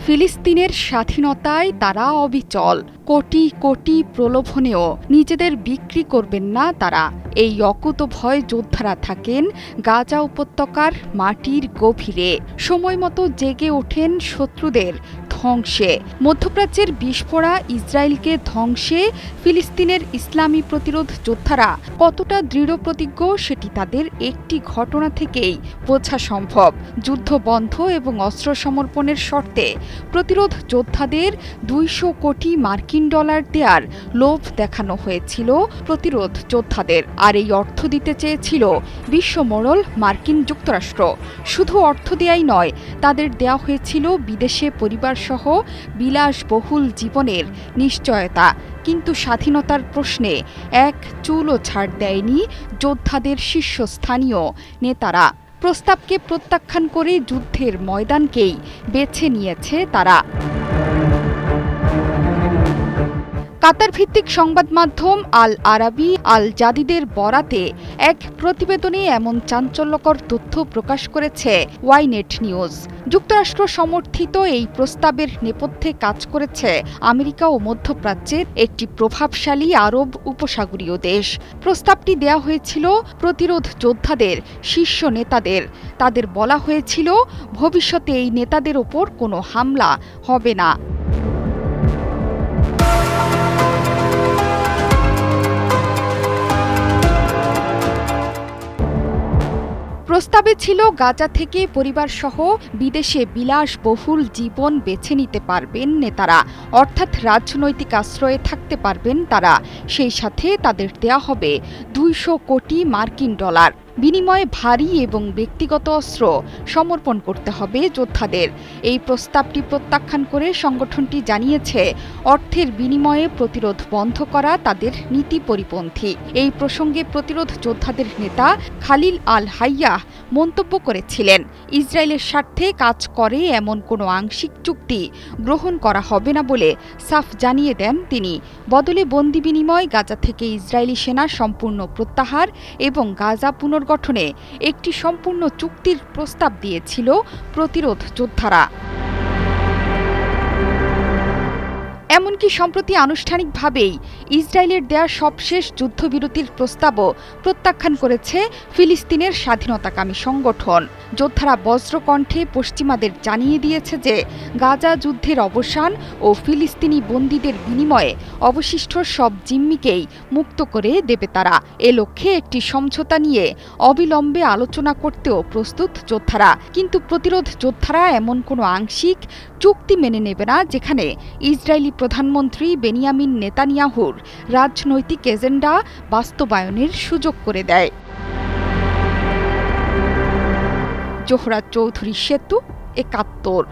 ফিলিস্তিনের স্বাধীনতায় তারা অবিচল। কোটি কোটি প্রলোভনেও নিজেদের বিক্রি করবেন না তারা। এই অকুতভয় যোদ্ধারা থাকেন গাজা উপত্যকার মাটির গভীরে, সময়মতো জেগে ওঠেন শত্রুদের ধ্বংসে। মধ্যপ্রাচ্যের বিস্ফোরা ইসরায়েলকে ধ্বংসে ফিলিস্তিনের ইসলামী প্রতিরোধ যোদ্ধারা কতটা দৃঢ় প্রতিজ্ঞ সেটি তাদের একটি ঘটনা থেকেই বোঝা সম্ভব। যুদ্ধ বন্ধ এবং অস্ত্র সমর্পণের শর্তে প্রতিরোধ যোদ্ধাদের 200 কোটি মার্কিন ডলার দেওয়ার লোভ দেখানো হয়েছিল প্রতিরোধ যোদ্ধাদের। আর এই অর্থ দিতে চেয়েছিল বিশ্বমোড়ল মার্কিন যুক্তরাষ্ট্র। শুধু অর্থ দেয়াই নয়, তাদের দেওয়া হয়েছিল বিদেশে পরিবারসহ বিলাসবহুল জীবনের নিশ্চয়তা। কিন্তু স্বাধীনতার প্রশ্নে এক চুলও ছাড় দেয়নি যোদ্ধাদের শীর্ষস্থানীয় নেতারা। প্রস্তাবকে প্রত্যাখ্যান করে যুদ্ধের ময়দানকেই বেছে নিয়েছে তারা। কাতার ভিত্তিক সংবাদ মাধ্যম আল আরাবি আল জাদিদের বরাতে এক প্রতিবেদনে এমন চাঞ্চল্যকর তথ্য প্রকাশ করেছে ওয়াইনেট নিউজ। যুক্তরাষ্ট্র সমর্থিত এই প্রস্তাবের নেপথ্যে কাজ করেছে আমেরিকা ও মধ্যপ্রাচ্যের একটি প্রভাবশালী আরব উপসাগরীয় দেশ। প্রস্তাবটি দেয়া হয়েছিল প্রতিরোধ যোদ্ধাদের শীর্ষ নেতাদের। তাদের বলা হয়েছিল ভবিষ্যতে এই নেতাদের ওপর কোনো হামলা হবে না। প্রস্তাবে ছিল গাজা থেকে পরিবারসহ বিদেশে বিলাসবহুল জীবন বেছে নিতে পারবেন নেতারা, অর্থাৎ রাজনৈতিক আশ্রয়ে থাকতে পারবেন তারা। সেই সাথে তাদের দেয়া হবে 200 কোটি মার্কিন ডলার। বিনিময়ে ভারী এবং ব্যক্তিগত অস্ত্র সমর্পণ করতে হবে যোদ্ধাদের। এই প্রস্তাবটি প্রত্যাখ্যান করে সংগঠনটি জানিয়েছে, অর্থের বিনিময়ে প্রতিরোধ বন্ধ করা তাদের নীতি পরিপন্থী। এই প্রসঙ্গে প্রতিরোধ যোদ্ধাদের নেতা খালিল আল হাইয়াহ মন্তব্য করেছিলেন, ইসরায়েলের স্বার্থে কাজ করে এমন কোনো আংশিক চুক্তি গ্রহণ করা হবে না বলে সাফ জানিয়ে দেন তিনি। বদলে বন্দি বিনিময়, গাজা থেকে ইসরায়েলি সেনা সম্পূর্ণ প্রত্যাহার এবং গাজা পুনর্গঠনে একটি সম্পূর্ণ চুক্তির প্রস্তাব দিয়েছিল প্রতিরোধ যোদ্ধারা। এমনকি সম্প্রতি আনুষ্ঠানিকভাবেই ইসরায়েলের দেয়া সবশেষ যুদ্ধবিরতির প্রস্তাবও প্রত্যাখ্যান করেছে ফিলিস্তিনের স্বাধীনতাকামী সংগঠন। যোদ্ধারা বজ্রকণ্ঠে পশ্চিমাদের জানিয়ে দিয়েছে যে গাজা যুদ্ধের অবসান ও ফিলিস্তিনি বন্দীদের বিনিময়ে অবশিষ্ট সব জিম্মিকেই মুক্ত করে দেবে তারা। এ লক্ষ্যে একটি সমঝোতা নিয়ে অবিলম্বে আলোচনা করতেও প্রস্তুত যোদ্ধারা। কিন্তু প্রতিরোধ যোদ্ধারা এমন কোনো আংশিক চুক্তি মেনে নেবে না যেখানে ইসরায়েলি প্রধানমন্ত্রী বেনিয়ামিন নেতানিয়াহুর রাজনৈতিক এজেন্ডা বাস্তবায়নের সুযোগ করে দেয়। জোহরা চৌধুরী সেতু, ৭১।